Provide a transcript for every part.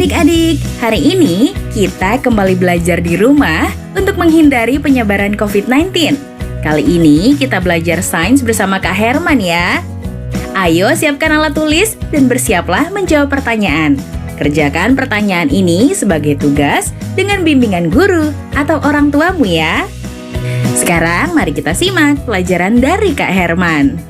Adik-adik, hari ini kita kembali belajar di rumah untuk menghindari penyebaran COVID-19. Kali ini kita belajar sains bersama Kak Herman ya. Ayo siapkan alat tulis dan bersiaplah menjawab pertanyaan. Kerjakan pertanyaan ini sebagai tugas dengan bimbingan guru atau orang tuamu ya. Sekarang mari kita simak pelajaran dari Kak Herman.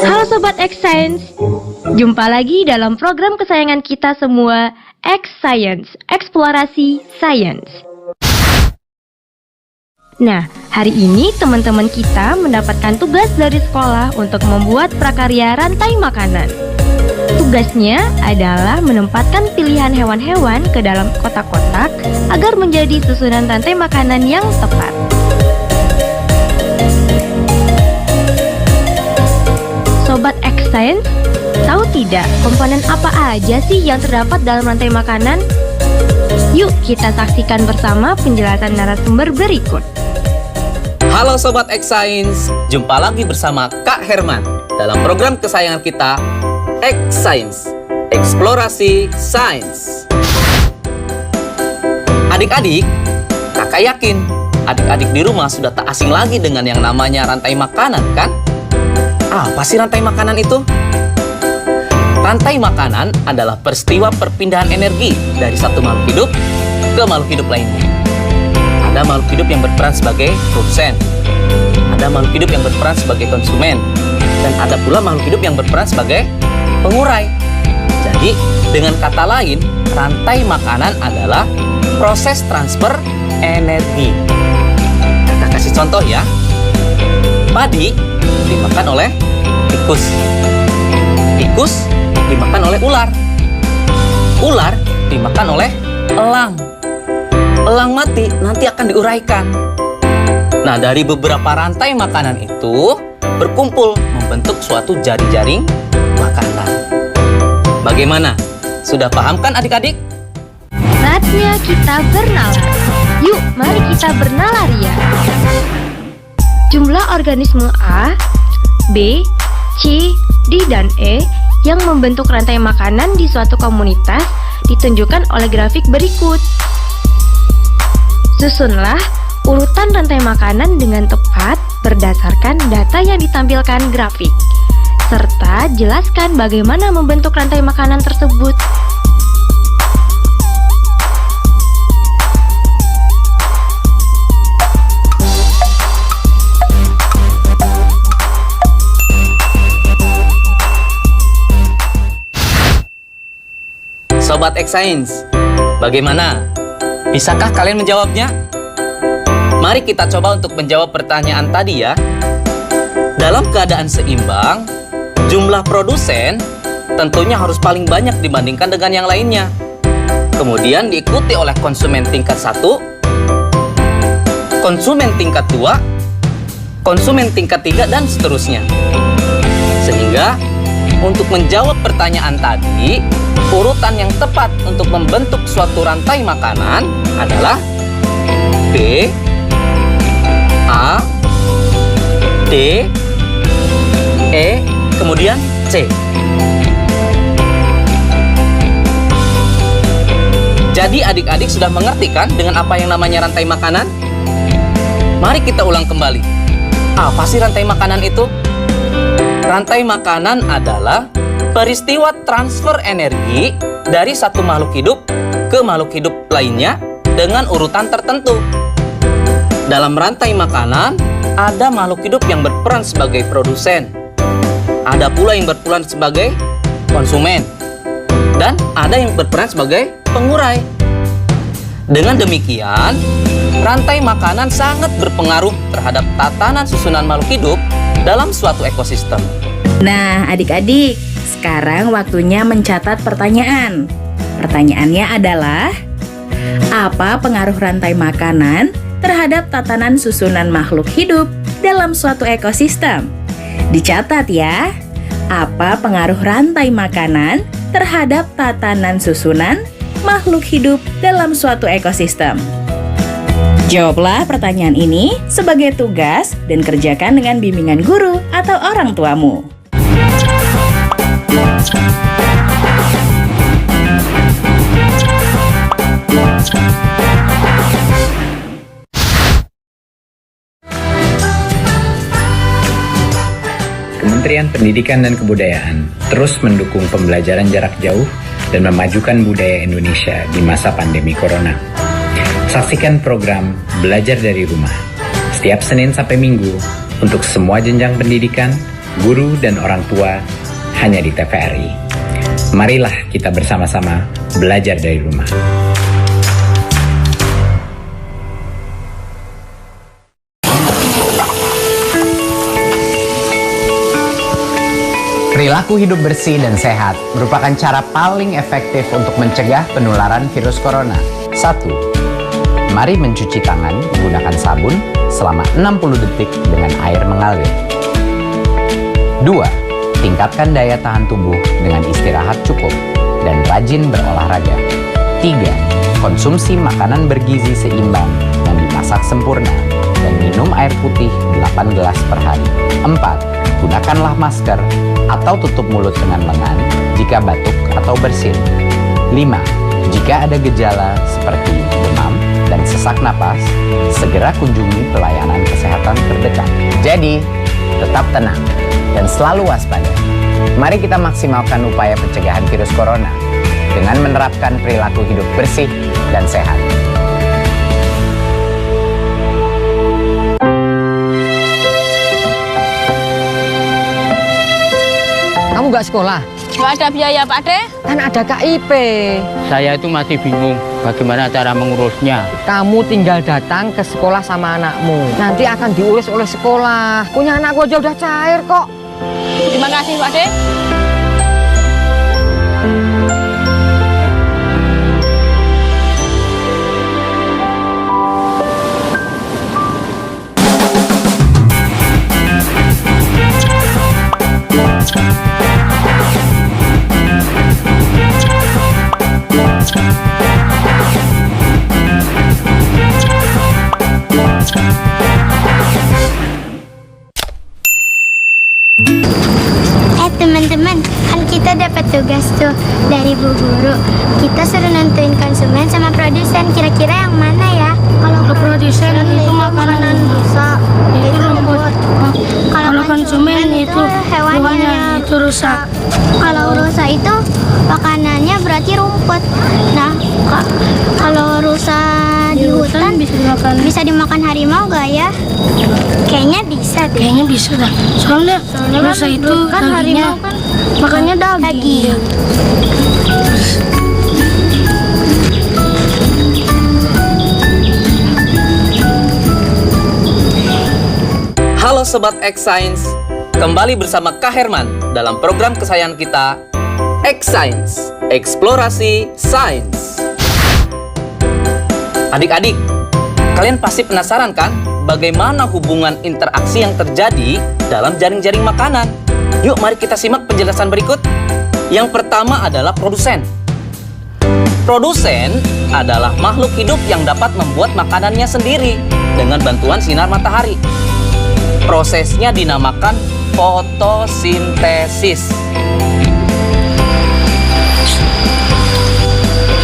Halo Sobat X Science, jumpa lagi dalam program kesayangan kita semua, X Science, Eksplorasi Sains. Nah, hari ini teman-teman kita mendapatkan tugas dari sekolah untuk membuat prakarya rantai makanan. Tugasnya adalah menempatkan pilihan hewan-hewan ke dalam kotak-kotak agar menjadi susunan rantai makanan yang tepat. Sobat X Science, tahu tidak komponen apa aja sih yang terdapat dalam rantai makanan? Yuk kita saksikan bersama penjelasan narasumber berikut. Halo Sobat X Science, jumpa lagi bersama Kak Herman dalam program kesayangan kita, X Science, Eksplorasi Sains. Adik-adik, kakak yakin adik-adik di rumah sudah tak asing lagi dengan yang namanya rantai makanan kan? Apa sih rantai makanan itu? Rantai makanan adalah peristiwa perpindahan energi dari satu makhluk hidup ke makhluk hidup lainnya. Ada makhluk hidup yang berperan sebagai produsen, ada makhluk hidup yang berperan sebagai konsumen, dan ada pula makhluk hidup yang berperan sebagai pengurai. Jadi, dengan kata lain, rantai makanan adalah proses transfer energi. Kakak kasih contoh ya. Padi dimakan oleh tikus. Tikus dimakan oleh ular. Ular dimakan oleh elang. Elang mati nanti akan diuraikan. Nah, dari beberapa rantai makanan itu berkumpul membentuk suatu jaring-jaring makanan. Bagaimana? Sudah paham kan adik-adik? Saatnya kita bernalar. Yuk, mari kita bernalar ya. Jumlah organisme A, B, C, D, dan E yang membentuk rantai makanan di suatu komunitas ditunjukkan oleh grafik berikut. Susunlah urutan rantai makanan dengan tepat berdasarkan data yang ditampilkan grafik, serta jelaskan bagaimana membentuk rantai makanan tersebut. Sobat X Science, bagaimana? Bisakah kalian menjawabnya? Mari kita coba untuk menjawab pertanyaan tadi ya. Dalam keadaan seimbang, jumlah produsen tentunya harus paling banyak dibandingkan dengan yang lainnya. Kemudian diikuti oleh konsumen tingkat 1, konsumen tingkat 2, konsumen tingkat 3, dan seterusnya. Sehingga untuk menjawab pertanyaan tadi, urutan yang tepat untuk membentuk suatu rantai makanan adalah B, A, D, E, kemudian C. Jadi adik-adik sudah mengerti kan dengan apa yang namanya rantai makanan? Mari kita ulang kembali. Apa sih rantai makanan itu? Rantai makanan adalah peristiwa transfer energi dari satu makhluk hidup ke makhluk hidup lainnya dengan urutan tertentu. Dalam rantai makanan, ada makhluk hidup yang berperan sebagai produsen, ada pula yang berperan sebagai konsumen, dan ada yang berperan sebagai pengurai. Dengan demikian, rantai makanan sangat berpengaruh terhadap tatanan susunan makhluk hidup dalam suatu ekosistem. Nah, adik-adik, sekarang waktunya mencatat pertanyaan. Pertanyaannya adalah, apa pengaruh rantai makanan terhadap tatanan susunan makhluk hidup dalam suatu ekosistem? Dicatat ya. Apa pengaruh rantai makanan terhadap tatanan susunan makhluk hidup dalam suatu ekosistem? Jawablah pertanyaan ini sebagai tugas dan kerjakan dengan bimbingan guru atau orang tuamu. Kementerian Pendidikan dan Kebudayaan terus mendukung pembelajaran jarak jauh dan memajukan budaya Indonesia di masa pandemi Corona. Saksikan program Belajar dari Rumah setiap Senin sampai Minggu untuk semua jenjang pendidikan, guru, dan orang tua hanya di TVRI. Marilah kita bersama-sama belajar dari rumah. Perilaku hidup bersih dan sehat merupakan cara paling efektif untuk mencegah penularan virus corona. 1. Mari mencuci tangan menggunakan sabun selama 60 detik dengan air mengalir. 2. Tingkatkan daya tahan tubuh dengan istirahat cukup dan rajin berolahraga. 3. Konsumsi makanan bergizi seimbang yang dimasak sempurna dan minum air putih 8 gelas per hari. 4. Gunakanlah masker atau tutup mulut dengan lengan jika batuk atau bersin. 5. Jika ada gejala seperti demam dan sesak napas, segera kunjungi pelayanan kesehatan terdekat. Jadi, tetap tenang dan selalu waspada. Mari kita maksimalkan upaya pencegahan virus corona dengan menerapkan perilaku hidup bersih dan sehat. Kamu nggak sekolah? Nggak ada biaya, Pak De. Kan ada KIP. Saya itu masih bingung bagaimana cara mengurusnya. Kamu tinggal datang ke sekolah sama anakmu. Nanti akan diurus oleh sekolah. Punya anakku aja udah cair kok. Terima kasih, Pak De. Teman-teman, kan kita dapat tugas tuh dari Bu Guru. Kita suruh nentuin konsumen sama produsen. Kira-kira yang mana ya? Kalau produsen itu makanan rusak, itu rumput. Kalau konsumen itu hewannya itu rusak. Kalau rusak itu makanannya berarti rumput. Nah, kalau rusak di hutan bisa dimakan harimau gak ya? Kayaknya bisa deh. Kayaknya bisa dah. Soalnya rusa itu kan harimau kan makannya daging. Halo Sobat X Science, kembali bersama Kak Herman dalam program kesayangan kita, X Science, Eksplorasi Sains. Adik-adik, kalian pasti penasaran kan bagaimana hubungan interaksi yang terjadi dalam jaring-jaring makanan? Yuk mari kita simak penjelasan berikut. Yang pertama adalah produsen. Produsen adalah makhluk hidup yang dapat membuat makanannya sendiri dengan bantuan sinar matahari. Prosesnya dinamakan fotosintesis.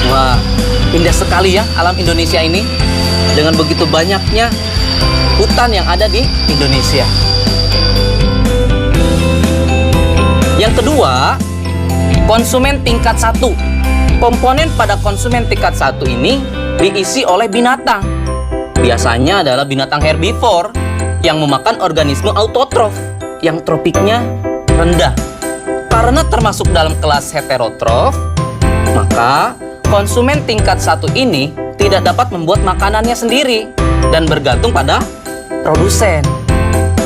Wah, indah sekali ya alam Indonesia ini. Dengan begitu banyaknya hutan yang ada di Indonesia. Yang kedua, konsumen tingkat 1. Komponen pada konsumen tingkat 1 ini diisi oleh binatang. Biasanya adalah binatang herbivor yang memakan organisme autotrof yang tropiknya rendah. Karena termasuk dalam kelas heterotrof, maka konsumen tingkat 1 ini tidak dapat membuat makanannya sendiri dan bergantung pada produsen.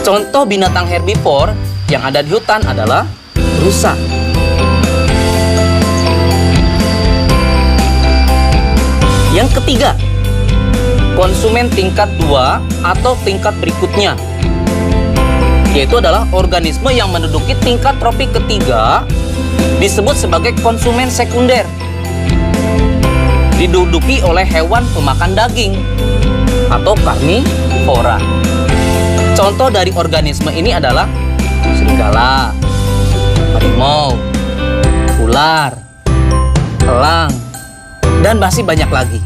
Contoh binatang herbivor yang ada di hutan adalah rusa. Yang ketiga, konsumen tingkat 2 atau tingkat berikutnya. yaitu adalah organisme yang menduduki tingkat tropik ketiga, disebut sebagai konsumen sekunder. Diduduki oleh hewan pemakan daging atau karnivora. Contoh dari organisme ini adalah serigala, harimau, ular, elang, dan masih banyak lagi.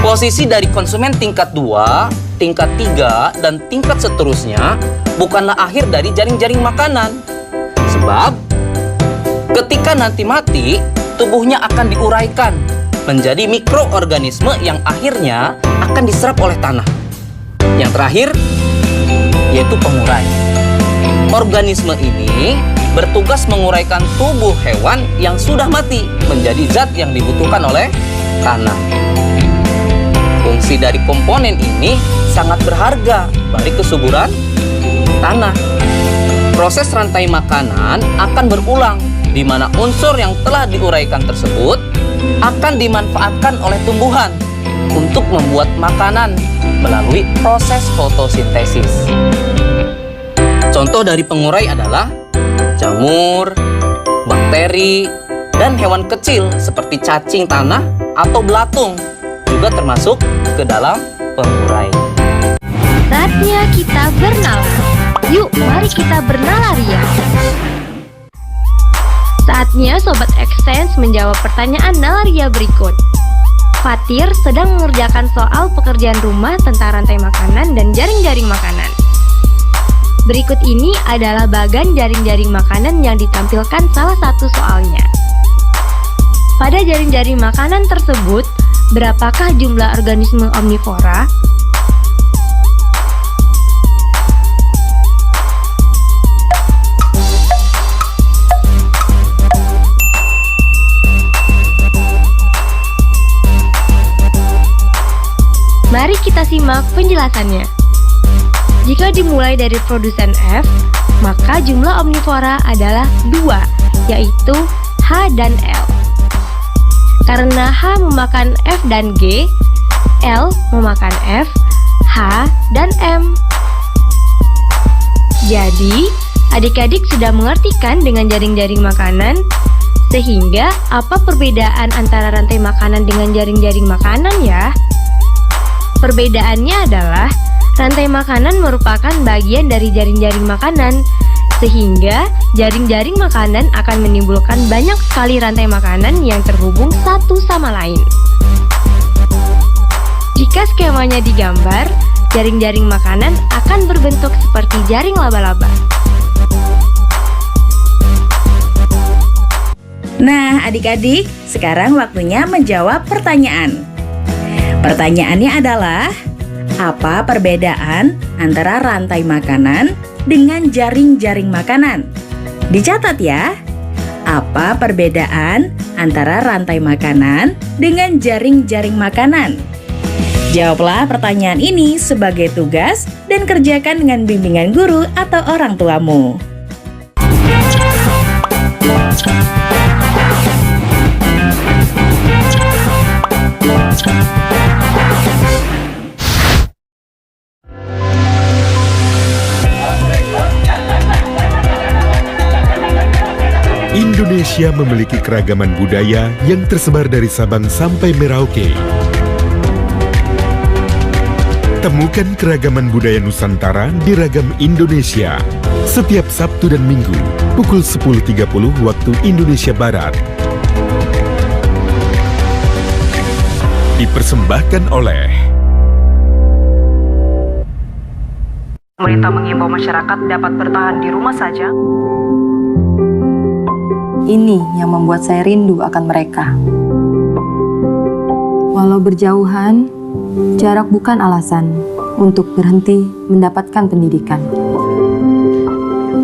Posisi dari konsumen tingkat 2, tingkat 3, dan tingkat seterusnya bukanlah akhir dari jaring-jaring makanan. Sebab ketika nanti mati, tubuhnya akan diuraikan menjadi mikroorganisme yang akhirnya akan diserap oleh tanah. Yang terakhir, yaitu pengurai. Organisme ini bertugas menguraikan tubuh hewan yang sudah mati menjadi zat yang dibutuhkan oleh tanah. Fungsi dari komponen ini sangat berharga bagi kesuburan tanah. Proses rantai makanan akan berulang, di mana unsur yang telah diuraikan tersebut akan dimanfaatkan oleh tumbuhan untuk membuat makanan melalui proses fotosintesis. Contoh dari pengurai adalah jamur, bakteri, dan hewan kecil seperti cacing tanah atau belatung juga termasuk ke dalam pengurai. Saatnya kita bernalar. Yuk, mari kita bernalaria. Saatnya Sobat Exchange menjawab pertanyaan nalaria berikut. Fatir sedang mengerjakan soal pekerjaan rumah tentang rantai makanan dan jaring-jaring makanan. Berikut ini adalah bagan jaring-jaring makanan yang ditampilkan salah satu soalnya. Pada jaring-jaring makanan tersebut, berapakah jumlah organisme omnivora? Mari kita simak penjelasannya. Jika dimulai dari produsen F, maka jumlah omnivora adalah 2, yaitu H dan L. Karena H memakan F dan G, L memakan F, H, dan M. Jadi, adik-adik sudah mengertikan dengan jaring-jaring makanan? Sehingga, apa perbedaan antara rantai makanan dengan jaring-jaring makanan ya? Perbedaannya adalah rantai makanan merupakan bagian dari jaring-jaring makanan, sehingga jaring-jaring makanan akan menimbulkan banyak sekali rantai makanan yang terhubung satu sama lain. Jika skemanya digambar, jaring-jaring makanan akan berbentuk seperti jaring laba-laba. Nah, adik-adik, sekarang waktunya menjawab pertanyaan. Pertanyaannya adalah, apa perbedaan antara rantai makanan dengan jaring-jaring makanan? Dicatat ya. Apa perbedaan antara rantai makanan dengan jaring-jaring makanan? Jawablah pertanyaan ini sebagai tugas dan kerjakan dengan bimbingan guru atau orang tuamu. Indonesia memiliki keragaman budaya yang tersebar dari Sabang sampai Merauke. Temukan keragaman budaya Nusantara di Ragam Indonesia setiap Sabtu dan Minggu pukul 10.30 waktu Indonesia Barat. Dipersembahkan oleh Pemerintah mengimbau masyarakat dapat bertahan di rumah saja. Ini yang membuat saya rindu akan mereka. Walau berjauhan, jarak bukan alasan untuk berhenti mendapatkan pendidikan.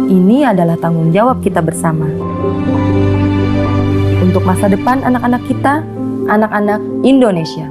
Ini adalah tanggung jawab kita bersama. Untuk masa depan anak-anak kita, anak-anak Indonesia.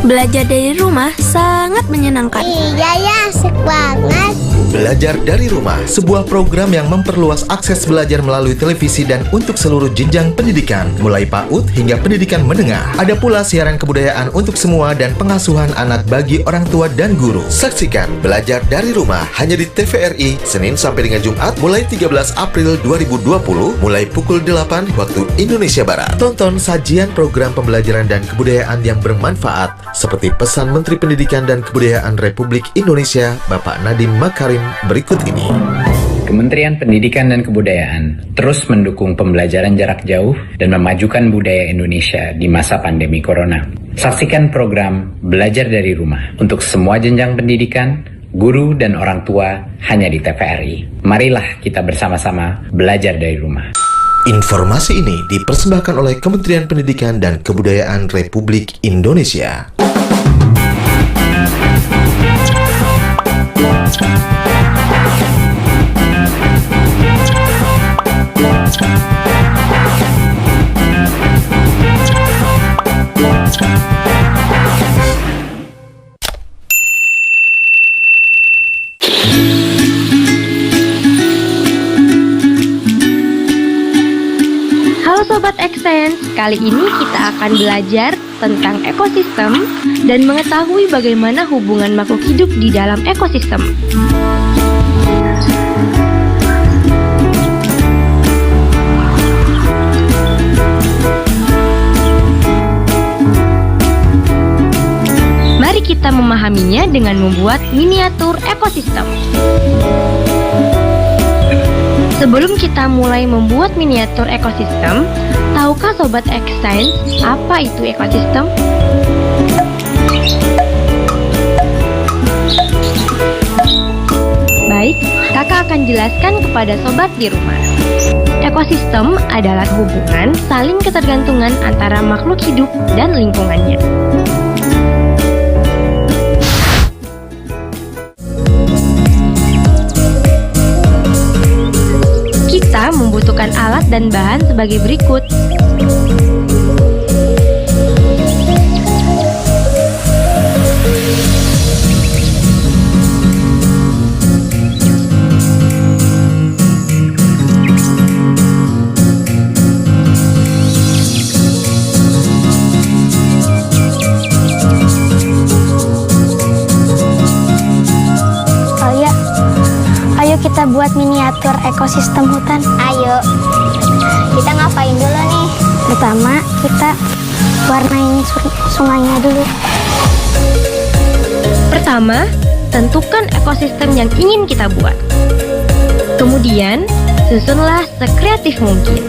Belajar dari rumah sangat menyenangkan. Iya ya, asik banget. Belajar dari Rumah, sebuah program yang memperluas akses belajar melalui televisi dan untuk seluruh jenjang pendidikan, mulai PAUD hingga pendidikan menengah. Ada pula siaran kebudayaan untuk semua dan pengasuhan anak bagi orang tua dan guru. Saksikan Belajar dari Rumah hanya di TVRI, Senin sampai dengan Jumat, mulai 13 April 2020, mulai pukul 8 waktu Indonesia Barat. Tonton sajian program pembelajaran dan kebudayaan yang bermanfaat, seperti pesan Menteri Pendidikan dan Kebudayaan Republik Indonesia, Bapak Nadiem Makarim berikut ini. Kementerian Pendidikan dan Kebudayaan terus mendukung pembelajaran jarak jauh dan memajukan budaya Indonesia di masa pandemi Corona. Saksikan program Belajar dari Rumah untuk semua jenjang pendidikan, guru dan orang tua hanya di TVRI. Marilah kita bersama-sama belajar dari rumah. Informasi ini dipersembahkan oleh Kementerian Pendidikan dan Kebudayaan Republik Indonesia. Halo Sobat Extens, kali ini kita akan belajar tentang ekosistem dan mengetahui bagaimana hubungan makhluk hidup di dalam ekosistem. Mari kita memahaminya dengan membuat miniatur ekosistem. Sebelum kita mulai membuat miniatur ekosistem, tahukah Sobat Extens apa itu ekosistem? Baik, kakak akan jelaskan kepada sobat di rumah. Ekosistem adalah hubungan saling ketergantungan antara makhluk hidup dan lingkungannya. Kita membutuhkan alat dan bahan sebagai berikut. Kita buat miniatur ekosistem hutan. Ayo. Kita ngapain dulu nih? Pertama, kita warnain sungainya dulu. Pertama, tentukan ekosistem yang ingin kita buat. Kemudian, susunlah sekreatif mungkin.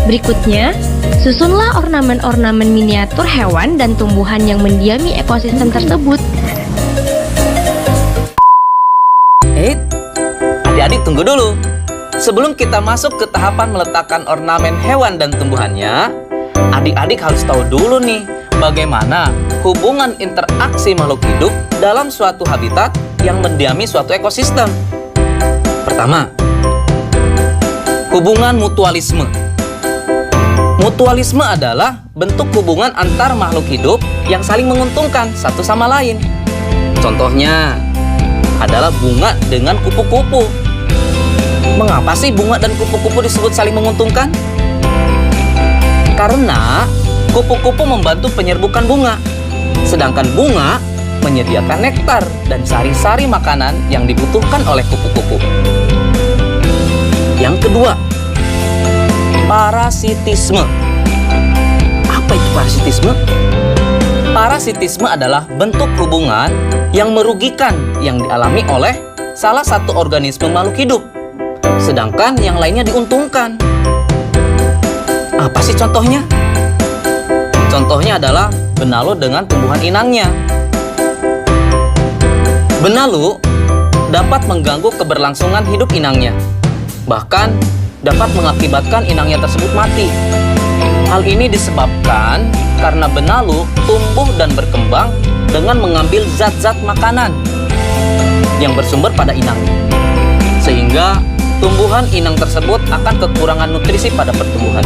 Berikutnya, susunlah ornamen-ornamen miniatur hewan dan tumbuhan yang mendiami ekosistem tersebut. Adik-adik tunggu dulu. Sebelum kita masuk ke tahapan meletakkan ornamen hewan dan tumbuhannya, adik-adik harus tahu dulu nih, bagaimana hubungan interaksi makhluk hidup dalam suatu habitat yang mendiami suatu ekosistem. Pertama, hubungan mutualisme. Mutualisme adalah bentuk hubungan antar makhluk hidup yang saling menguntungkan satu sama lain. Contohnya adalah bunga dengan kupu-kupu. Mengapa sih bunga dan kupu-kupu disebut saling menguntungkan? Karena kupu-kupu membantu penyerbukan bunga, sedangkan bunga menyediakan nektar dan sari-sari makanan yang dibutuhkan oleh kupu-kupu. Yang kedua, parasitisme. Apa itu parasitisme? Parasitisme adalah bentuk hubungan yang merugikan yang dialami oleh salah satu organisme makhluk hidup, sedangkan yang lainnya diuntungkan. Apa sih contohnya? Contohnya adalah benalu dengan tumbuhan inangnya. Benalu dapat mengganggu keberlangsungan hidup inangnya, bahkan dapat mengakibatkan inangnya tersebut mati. Hal ini disebabkan karena benalu tumbuh dan berkembang dengan mengambil zat-zat makanan yang bersumber pada inangnya. Sehingga tumbuhan inang tersebut akan kekurangan nutrisi pada pertumbuhan.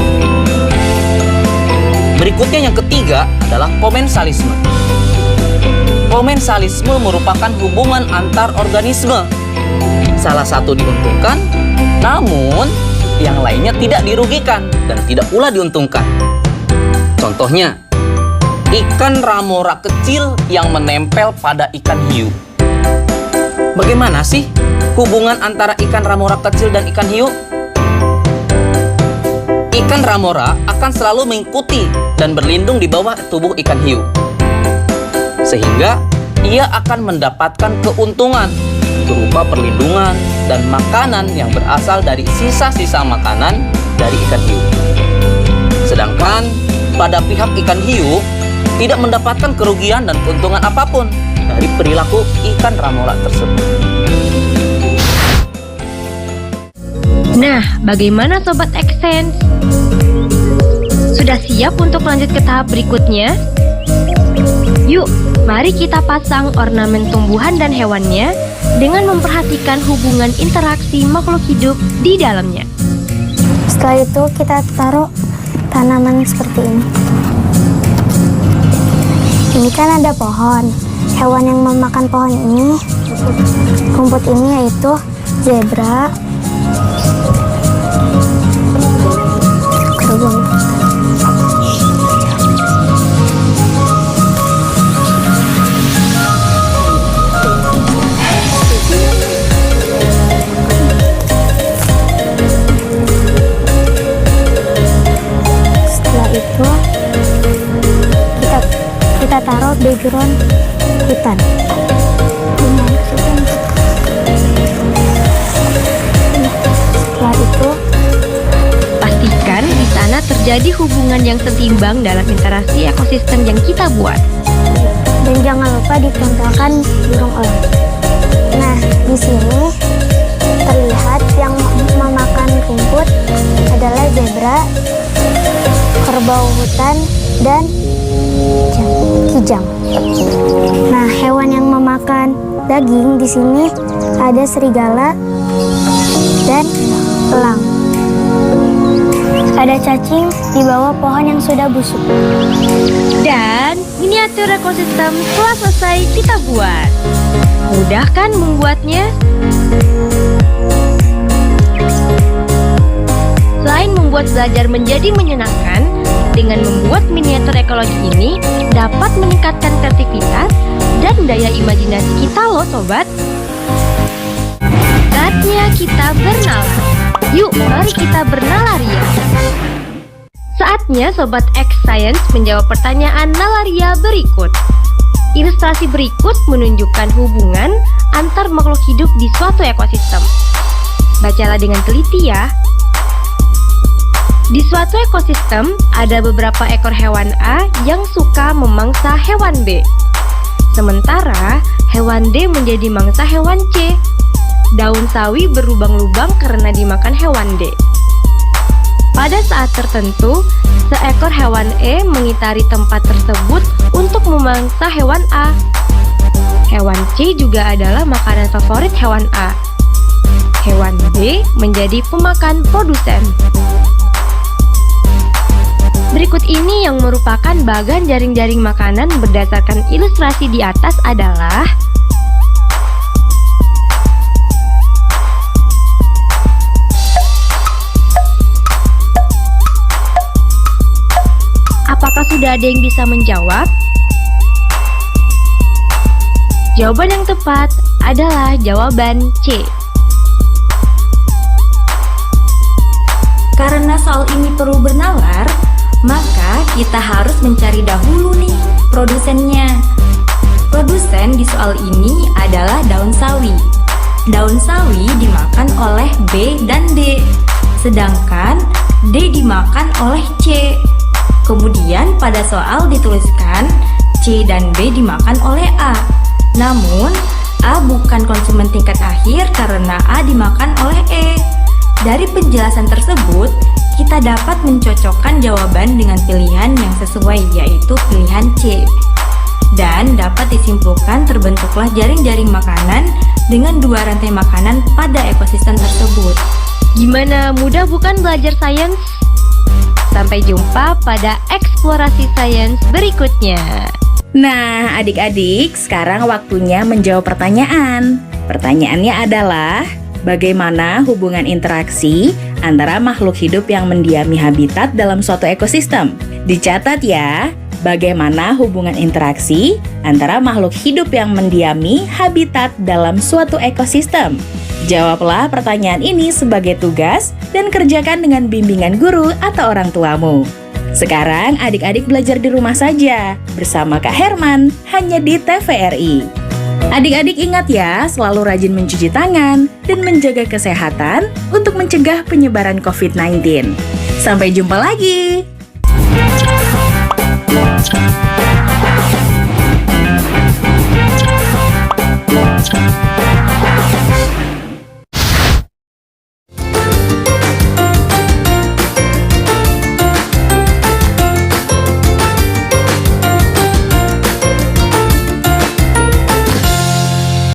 Berikutnya yang ketiga adalah komensalisme. Komensalisme merupakan hubungan antar organisme. Salah satu diuntungkan, namun yang lainnya tidak dirugikan dan tidak pula diuntungkan. Contohnya, ikan ramora kecil yang menempel pada ikan hiu. Bagaimana sih hubungan antara ikan ramora kecil dan ikan hiu? Ikan ramora akan selalu mengikuti dan berlindung di bawah tubuh ikan hiu. Sehingga ia akan mendapatkan keuntungan berupa perlindungan dan makanan yang berasal dari sisa-sisa makanan dari ikan hiu. Sedangkan pada pihak ikan hiu tidak mendapatkan kerugian dan keuntungan apapun dari perilaku ikan ramora tersebut. Nah, bagaimana Sobat Xsense? Sudah siap untuk lanjut ke tahap berikutnya? Yuk, mari kita pasang ornamen tumbuhan dan hewannya dengan memperhatikan hubungan interaksi makhluk hidup di dalamnya. Setelah itu kita taruh tanaman seperti ini. Ini kan ada pohon. Hewan yang memakan pohon ini, rumput ini yaitu zebra, kerbau. Setelah itu kita taruh background hutan. Setelah itu pastikan di sana terjadi hubungan yang setimbang dalam interaksi ekosistem yang kita buat. Dan jangan lupa ditempelkan burung elang. Nah, di sini terlihat yang memakan rumput adalah zebra, kerbau hutan, dan kijang. Nah, hewan yang memakan daging di sini ada serigala dan elang. Ada cacing di bawah pohon yang sudah busuk. Dan miniatur ekosistem telah selesai kita buat. Mudah kan membuatnya? Selain membuat belajar menjadi menyenangkan, dengan membuat miniatur ekologi ini dapat meningkatkan kreativitas dan daya imajinasi kita loh sobat. Saatnya kita bernalar. Yuk, mari kita bernalaria. Saatnya Sobat X Science menjawab pertanyaan nalaria berikut. Ilustrasi berikut menunjukkan hubungan antar makhluk hidup di suatu ekosistem. Bacalah dengan teliti ya. Di suatu ekosistem, ada beberapa ekor hewan A yang suka memangsa hewan B. Sementara, hewan D menjadi mangsa hewan C. Daun sawi berlubang-lubang karena dimakan hewan D. Pada saat tertentu, seekor hewan E mengitari tempat tersebut untuk memangsa hewan A. Hewan C juga adalah makanan favorit hewan A. Hewan B menjadi pemakan produsen. Berikut ini yang merupakan bagan jaring-jaring makanan berdasarkan ilustrasi di atas adalah apakah sudah ada yang bisa menjawab? Jawaban yang tepat adalah jawaban C. Karena soal ini perlu bernalar, maka kita harus mencari dahulu nih produsennya. Produsen di soal ini adalah daun sawi. Daun sawi dimakan oleh B dan D, sedangkan D dimakan oleh C. Kemudian pada soal dituliskan C dan B dimakan oleh A. Namun A bukan konsumen tingkat akhir karena A dimakan oleh E. Dari penjelasan tersebut, kita dapat mencocokkan jawaban dengan pilihan yang sesuai, yaitu pilihan C. Dan dapat disimpulkan terbentuklah jaring-jaring makanan dengan dua rantai makanan pada ekosistem tersebut. Gimana, mudah bukan belajar sains? Sampai jumpa pada eksplorasi sains berikutnya. Nah, adik-adik, sekarang waktunya menjawab pertanyaan. Pertanyaannya adalah, bagaimana hubungan interaksi antara makhluk hidup yang mendiami habitat dalam suatu ekosistem? Dicatat ya, bagaimana hubungan interaksi antara makhluk hidup yang mendiami habitat dalam suatu ekosistem? Jawablah pertanyaan ini sebagai tugas dan kerjakan dengan bimbingan guru atau orang tuamu. Sekarang adik-adik belajar di rumah saja bersama Kak Herman hanya di TVRI. Adik-adik ingat ya, selalu rajin mencuci tangan dan menjaga kesehatan untuk mencegah penyebaran COVID-19. Sampai jumpa lagi.